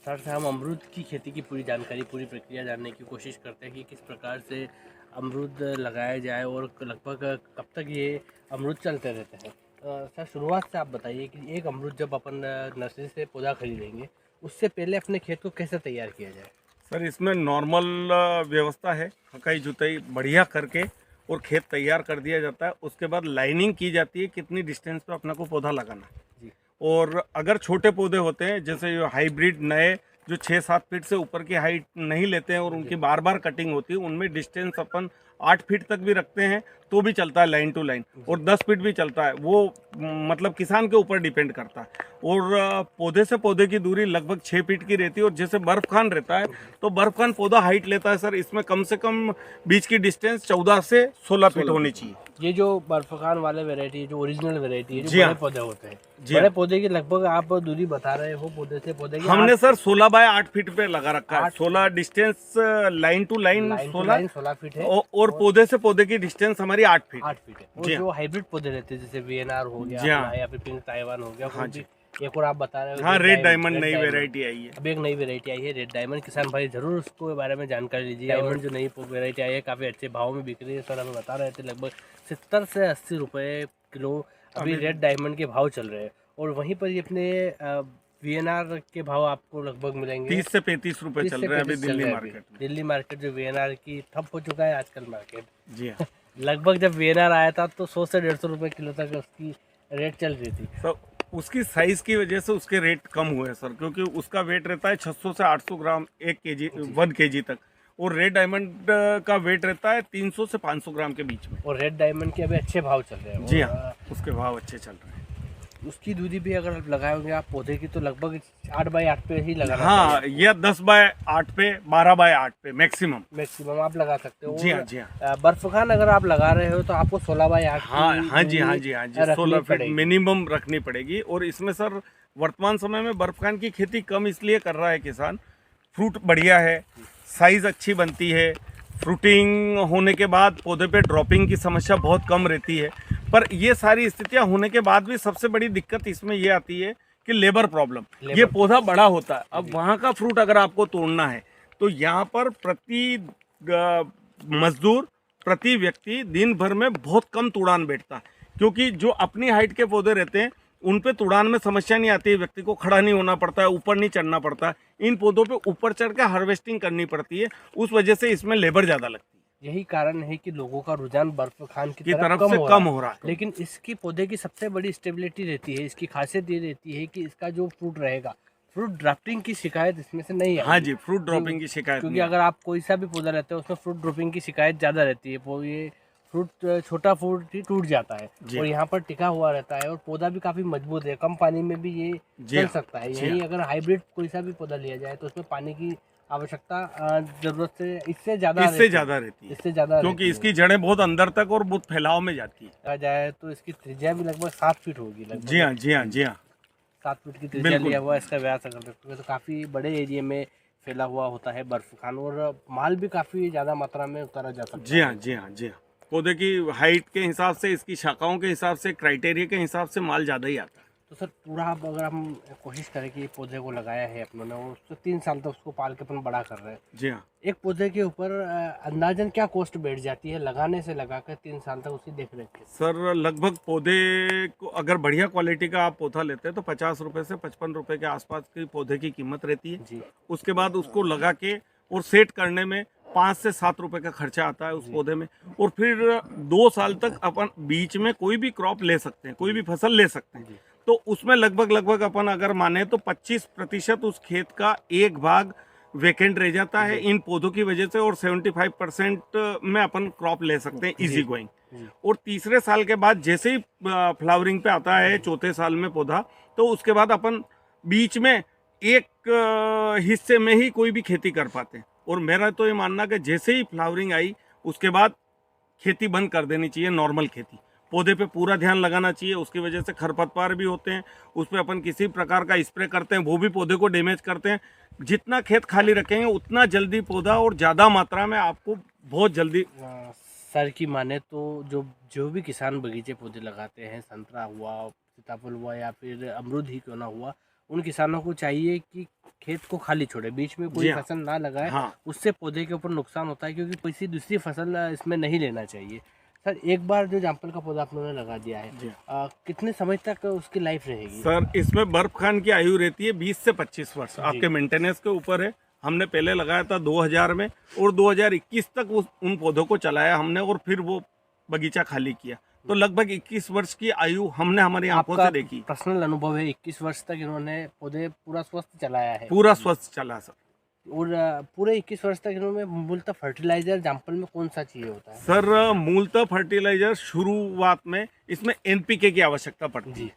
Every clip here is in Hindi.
सर से हम अमरूद की खेती की पूरी जानकारी, पूरी प्रक्रिया जानने की कोशिश करते हैं कि किस प्रकार से अमरूद लगाया जाए और लगभग कब तक ये अमरूद चलते रहते हैं। सर शुरुआत से आप बताइए कि एक अमरूद जब अपन नर्सरी से पौधा खरीदेंगे उससे पहले अपने खेत को कैसे तैयार किया जाए। सर इसमें नॉर्मल व्यवस्था है, हकाई जुताई बढ़िया करके और खेत तैयार कर दिया जाता है। उसके बाद लाइनिंग की जाती है कितनी डिस्टेंस पे अपने को पौधा लगाना है। जी। और अगर छोटे पौधे होते हैं जैसे जो हाइब्रिड नए जो 6-7 फीट से ऊपर की हाइट नहीं लेते हैं और उनकी बार बार कटिंग होती है, उनमें डिस्टेंस अपन 8 फीट तक भी रखते हैं तो भी चलता है लाइन टू लाइन, और 10 फीट भी चलता है। वो मतलब किसान के ऊपर डिपेंड करता है। और पौधे से पौधे की दूरी लगभग 6 फीट की रहती है। और जैसे बर्फ खान रहता है तो बर्फ खान पौधा हाइट लेता है सर, इसमें कम से कम बीच की डिस्टेंस 14 से 16 फीट होनी चाहिए। ये जो बर्फखान वाले वैरायटी है, जो ओरिजिनल वैरायटी है, जी जो हाँ। बड़े पौधे होते हैं, जी बड़े हाँ। पौधे की लगभग आप दूरी बता रहे हो पौधे से पौधे की। हमने सर 16 बाय 8 फीट पे लगा रखा है। 8 16 distance line to line line to 16 line 16 feet है और पौधे से पौधे की डिस्टेंस हमारी 8 फीट 8 फीट है। और जी जो हाँ। हाइब्रिड पौधे रहते हैं जैसे वीएनआर हो गया जी हाँ। अपना, या फिर पिंक ताइवान हो गया, हाँ वो जी। भी एक और आप बता रहे हो। हाँ, रेड डायमंड नई वैरायटी आई है। अब एक नई वैरायटी आई है रेड डायमंड। किसान भाई जरूर उसको बारे में जानकारी लीजिए। डायमंड जो नई वैरायटी आई है काफ़ी अच्छे भाव में बिक रही है। सर हमें बता रहे थे लगभग 70 से 80 रुपये किलो अभी रेड डायमंड के भाव चल रहे हैं। और वहीं पर ये अपने वीएनआर के भाव आपको लगभग मिलेंगे 30 से 35 रुपए चल रहे हैं अभी दिल्ली मार्केट में। दिल्ली मार्केट जो वीएनआर की ठप हो चुका है आजकल मार्केट। जी हाँ। लगभग जब वीएनआर आया था तो 100 से 150 रुपये किलो तक उसकी रेट चल रही थी। तो उसकी साइज की वजह से उसके रेट कम हुए सर, क्योंकि उसका वेट रहता है 600 से 800 ग्राम 1 केजी 1 केजी तक। और रेड डायमंड का वेट रहता है 300 से 500 ग्राम के बीच में। और रेड डायमंड के अभी अच्छे भाव चल रहे हैं। जी हाँ, उसके भाव अच्छे चल रहे हैं। उसकी दूरी भी अगर आप लगाए होंगे आप पौधे की तो लगभग 8 बाई 8 पे ही लगाना हाँ, या 10 बाय 8 पे 12 बाय 8 पे मैक्सिमम आप लगा सकते हो। जी हाँ। जी हाँ। बर्फखान अगर आप लगा रहे हो तो आपको 16 बाई 8 हाँ हाँ जी, हाँ जी, हाँ जी, 16 फीट मिनिमम रखनी पड़ेगी। और इसमें सर वर्तमान समय में बर्फखान की खेती कम इसलिए कर रहा है किसान, फ्रूट बढ़िया है, साइज अच्छी बनती है, फ्रूटिंग होने के बाद पौधे पे ड्रॉपिंग की समस्या बहुत कम रहती है। पर ये सारी स्थितियां होने के बाद भी सबसे बड़ी दिक्कत इसमें ये आती है कि लेबर प्रॉब्लम। ये पौधा बड़ा होता है, अब वहाँ का फ्रूट अगर आपको तोड़ना है तो यहाँ पर प्रति मजदूर प्रति व्यक्ति दिन भर में बहुत कम तुड़ान बैठता है। क्योंकि जो अपनी हाइट के पौधे रहते हैं उन पे तुड़ान में समस्या नहीं आती है, व्यक्ति को खड़ा नहीं होना पड़ता है, ऊपर नहीं चढ़ना पड़ता है। इन पौधों पे ऊपर चढ़ के हार्वेस्टिंग करनी पड़ती है, उस वजह से इसमें लेबर ज़्यादा लगती है। यही कारण है कि लोगों का रुझान बर्फखान की तरफ से कम हो रहा है। लेकिन इसकी पौधे की सबसे बड़ी स्टेबिलिटी रहती है, इसकी खासियत ये रहती है कि इसका जो फ्रूट रहेगा, फ्रूट ड्राफ्टिंग की शिकायत इसमें से नहीं है। हाँ जी, फ्रूट ड्रॉपिंग की शिकायत क्योंकि अगर आप कोई सा भी पौधा रहता है उसमें फ्रूट ड्रॉपिंग की शिकायत ज़्यादा रहती है। वो ये फ्रूट छोटा फ्रूट ही टूट जाता है और यहाँ पर टिका हुआ रहता है। और पौधा भी काफ़ी मजबूत है, कम पानी में भी ये चल सकता है। यही अगर हाइब्रिड कोई सा भी पौधा लिया जाए तो उसमें पानी की आवश्यकता जरूरत से इससे ज्यादा रहती है, क्योंकि इसकी जड़ें बहुत अंदर तक और बहुत फैलाव में जाती है। कहा जाए तो इसकी त्रिज्या भी लगभग 7 फीट होगी। जी हाँ, जी हाँ, जी हाँ, 7 फीट की त्रिज्या लिया हुआ इसका व्यास अगर देखोगे तो काफी बड़े एरिया में फैला हुआ होता है बर्फखान। और माल भी काफी ज्यादा मात्रा में उतारा जा सकता है। जी हाँ, जी हाँ, जी हाँ। पौधे की हाइट के हिसाब से, इसकी शाखाओं के हिसाब से, क्राइटेरिया के हिसाब से माल ज्यादा ही आता है। तो सर पूरा अगर हम कोशिश करें कि पौधे को लगाया है अपनों ने और उसको 3 साल तक उसको पाल के अपन बड़ा कर रहे हैं। जी हाँ। एक पौधे के ऊपर अंदाजन क्या कॉस्ट बैठ जाती है लगाने से लगाकर 3 साल तक उसकी देख रेख की? सर लगभग पौधे को अगर बढ़िया क्वालिटी का आप पौधा लेते हैं तो 50 रुपए से 55 रुपए के आसपास की पौधे की कीमत रहती है जी। उसके बाद उसको लगा के और सेट करने में 5 से 7 रुपए का खर्चा आता है उस पौधे में। और फिर 2 साल तक अपन बीच में कोई भी क्रॉप ले सकते हैं, कोई भी फसल ले सकते हैं। तो उसमें लगभग अपन अगर माने तो 25% उस खेत का एक भाग वेकेंट रह जाता है इन पौधों की वजह से। और 75% में अपन क्रॉप ले सकते हैं इजी गोइंग। और तीसरे साल के बाद जैसे ही फ्लावरिंग पे आता है, चौथे साल में पौधा, तो उसके बाद अपन बीच में एक हिस्से में ही कोई भी खेती कर पाते हैं। और मेरा तो ये मानना कि जैसे ही फ्लावरिंग आई उसके बाद खेती बंद कर देनी चाहिए, नॉर्मल खेती। पौधे पे पूरा ध्यान लगाना चाहिए, उसकी वजह से खरपतवार भी होते हैं, उस पर अपन किसी प्रकार का स्प्रे करते हैं, वो भी पौधे को डैमेज करते हैं। जितना खेत खाली रखेंगे उतना जल्दी पौधा और ज़्यादा मात्रा में आपको बहुत जल्दी। सर की माने तो जो भी किसान बगीचे पौधे लगाते हैं, संतरा हुआ, सीताफल हुआ या फिर अमरूद ही क्यों ना हुआ, उन किसानों को चाहिए कि खेत को खाली छोड़े, बीच में जी कोई हाँ। फसल ना लगाए, हाँ उससे पौधे के ऊपर नुकसान होता है, क्योंकि किसी दूसरी फसल इसमें नहीं लेना चाहिए। सर एक बार जो जामफल का पौधा आपने लगा दिया है, जी कितने समय तक उसकी लाइफ रहेगी? सर, इसमें बर्फ खान की आयु रहती है 20 से 25 वर्ष, जी। आपके मेंटेनेंस के ऊपर है। हमने पहले लगाया था 2000 में और 2021 तक उन पौधों को चलाया हमने और फिर वो बगीचा खाली किया। तो लगभग 21 वर्ष की आयु हमने हमारी आंखों आपका से देखी। पर्सनल अनुभव है, 21 वर्ष तक इन्होंने पौधे पूरा स्वस्थ चलाया है? पूरा स्वस्थ चला सर। और पूरे 21 वर्ष तक इन्होंने मूलतः फर्टिलाइजर जामफल में कौन सा चाहिए होता है? सर मूलतः फर्टिलाइजर शुरुआत में इसमें एनपीके की आवश्यकता पड़ती जी। है,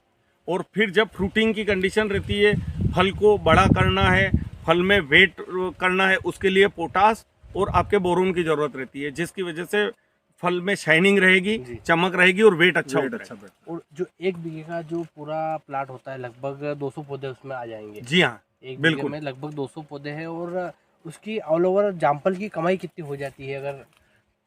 और फिर जब फ्रूटिंग की कंडीशन रहती है, फल को बड़ा करना है, फल में वेट करना है, उसके लिए पोटास और आपके बोरोन की जरूरत रहती है, जिसकी वजह से फल में शाइनिंग रहेगी, जी। चमक रहेगी और वेट अच्छा होगा। और जो 1 बीघे का जो पूरा प्लाट होता है, लगभग 200 पौधे उसमें आ जाएंगे। जी हाँ, 1 बीघे बिल्कुल। में लगभग 200 पौधे हैं। और उसकी ऑल ओवर जामफल की कमाई कितनी हो जाती है अगर?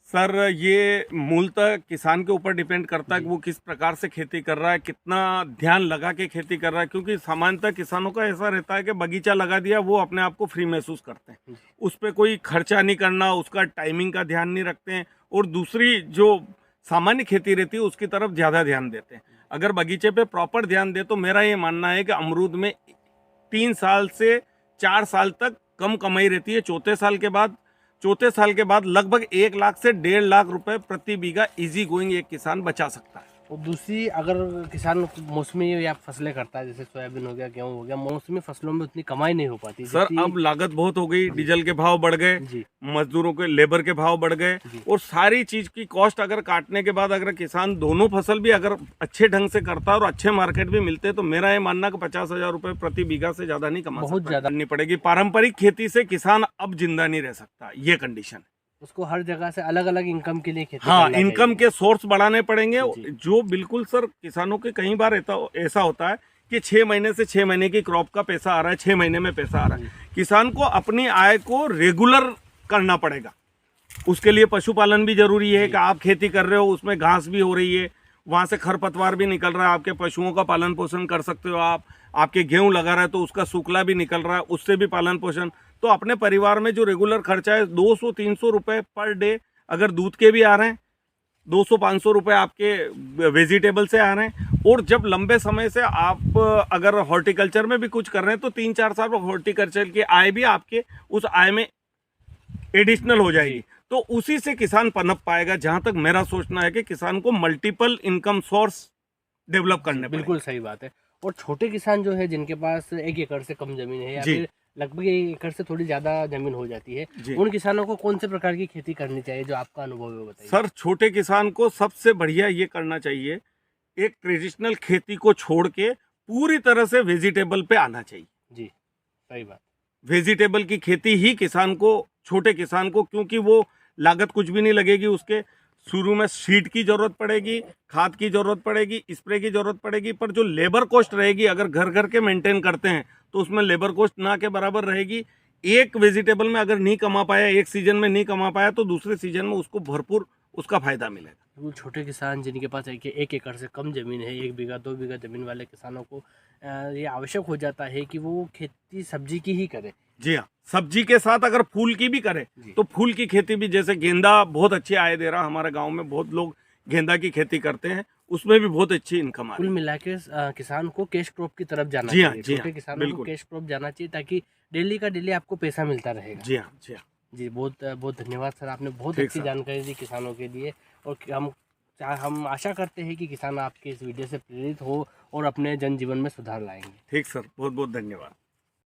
सर ये मूलतः किसान के ऊपर डिपेंड करता है कि जी। वो किस प्रकार से खेती कर रहा है, कितना ध्यान लगा के खेती कर रहा है, क्योंकि सामान्यतः किसानों का ऐसा रहता है कि बगीचा लगा दिया, वो अपने आप को फ्री महसूस करते हैं, जी। उस पर कोई खर्चा नहीं करना, उसका टाइमिंग का ध्यान नहीं रखते हैं, और दूसरी जो सामान्य खेती रहती है उसकी तरफ ज़्यादा ध्यान देते हैं। अगर बगीचे पे प्रॉपर ध्यान दे तो मेरा ये मानना है कि अमरूद में 3 साल से 4 साल तक कम कमाई रहती है। चौथे साल के बाद लगभग 1 लाख से 1.5 लाख रुपए प्रति बीघा इजी गोइंग एक किसान बचा सकता है। और दूसरी, अगर किसान मौसमी या फसलें करता है, जैसे सोयाबीन हो गया, गेहूं हो गया, मौसमी फसलों में उतनी कमाई नहीं हो पाती सर अब लागत बहुत हो गई, डीजल के भाव बढ़ गए, जी। मजदूरों के लेबर के भाव बढ़ गए, जी। और सारी चीज की कॉस्ट अगर काटने के बाद अगर किसान दोनों फसल भी अगर अच्छे ढंग से करता है और अच्छे मार्केट भी मिलते, तो मेरा ये मानना कि 50,000 रुपए प्रति बीघा से ज्यादा नहीं कमा बहुत सकता। ज्यादा करनी पड़ेगी। पारंपरिक खेती से किसान अब जिंदा नहीं रह सकता, ये कंडीशन। उसको हर जगह से अलग अलग इनकम के लिए खेती हाँ, करना इनकम चाहिए। के सोर्स बढ़ाने पड़ेंगे। जी। जो बिल्कुल सर किसानों के कई बार ऐसा होता है कि 6 महीने से 6 महीने की क्रॉप का पैसा आ रहा है, 6 महीने में पैसा आ रहा है। किसान को अपनी आय को रेगुलर करना पड़ेगा। उसके लिए पशुपालन भी जरूरी है कि आप खेती कर रहे हो, उसमें घास भी हो रही है, वहाँ से खरपतवार भी निकल रहा है, आपके पशुओं का पालन पोषण कर सकते हो आप। आपके गेहूं लगा रहा है तो उसका सूखला भी निकल रहा है, उससे भी पालन पोषण। तो अपने परिवार में जो रेगुलर खर्चा है 200-300 रुपए पर डे अगर दूध के भी आ रहे हैं, 200-500 रुपए आपके वेजिटेबल से आ रहे हैं, और जब लंबे समय से आप अगर हॉर्टिकल्चर में भी कुछ कर रहे हैं तो 3-4 साल हॉर्टिकल्चर की आय भी आपके उस आय में एडिशनल हो जाएगी। तो उसी से किसान पनप पाएगा। जहां तक मेरा सोचना है कि किसान को मल्टीपल इनकम सोर्स डेवलप करने पड़ेंगे। बिल्कुल सही बात है। और छोटे किसान जो है, जिनके पास 1 एकड़ से कम जमीन है या जी। फिर लगभग 1 एकड़ से थोड़ी ज्यादा जमीन हो जाती है, जी। उन किसानों को कौन से प्रकार की खेती करनी चाहिए, जो आपका अनुभव है बताइए? सर छोटे किसान को सबसे बढ़िया ये करना चाहिए, एक ट्रेडिशनल खेती को छोड़ के पूरी तरह से वेजिटेबल पे आना चाहिए। जी, सही बात। वेजिटेबल की खेती ही किसान को, छोटे किसान को, क्योंकि वो लागत कुछ भी नहीं लगेगी उसके। शुरू में सीड की जरूरत पड़ेगी, खाद की जरूरत पड़ेगी, स्प्रे की जरूरत पड़ेगी, पर जो लेबर कॉस्ट रहेगी, अगर घर घर के मेंटेन करते हैं तो उसमें लेबर कॉस्ट ना के बराबर रहेगी। एक वेजिटेबल में अगर नहीं कमा पाया, एक सीजन में नहीं कमा पाया, तो दूसरे सीजन में उसको भरपूर उसका फायदा मिलेगा। बिल्कुल, छोटे किसान जिनके पास 1 एकड़ से कम जमीन है, 1 बीघा 2 बीघा जमीन वाले किसानों को ये आवश्यक हो जाता है कि वो खेती सब्जी की ही करे। जी हाँ, सब्जी के साथ अगर फूल की भी करे तो फूल की खेती भी, जैसे गेंदा बहुत अच्छी आय दे रहा, हमारे गांव में बहुत लोग गेंदा की खेती करते हैं, उसमें भी बहुत अच्छी इनकम आ रही कुल है। मिला के किसान को कैश क्रॉप की तरफ जाना जी हाँ, चाहिए। जी छोटे हाँ, किसानों को बिल्कुल। कैश क्रॉप जाना चाहिए, ताकि डेली का डेली आपको पैसा मिलता रहेगा। जी हाँ, जी हाँ। जी, बहुत बहुत धन्यवाद सर, आपने बहुत ठीक अच्छी सर। जानकारी दी किसानों के लिए। और हम आशा करते हैं कि किसान आपके इस वीडियो से प्रेरित हो और अपने जनजीवन में सुधार लाएंगे। ठीक सर, बहुत बहुत धन्यवाद।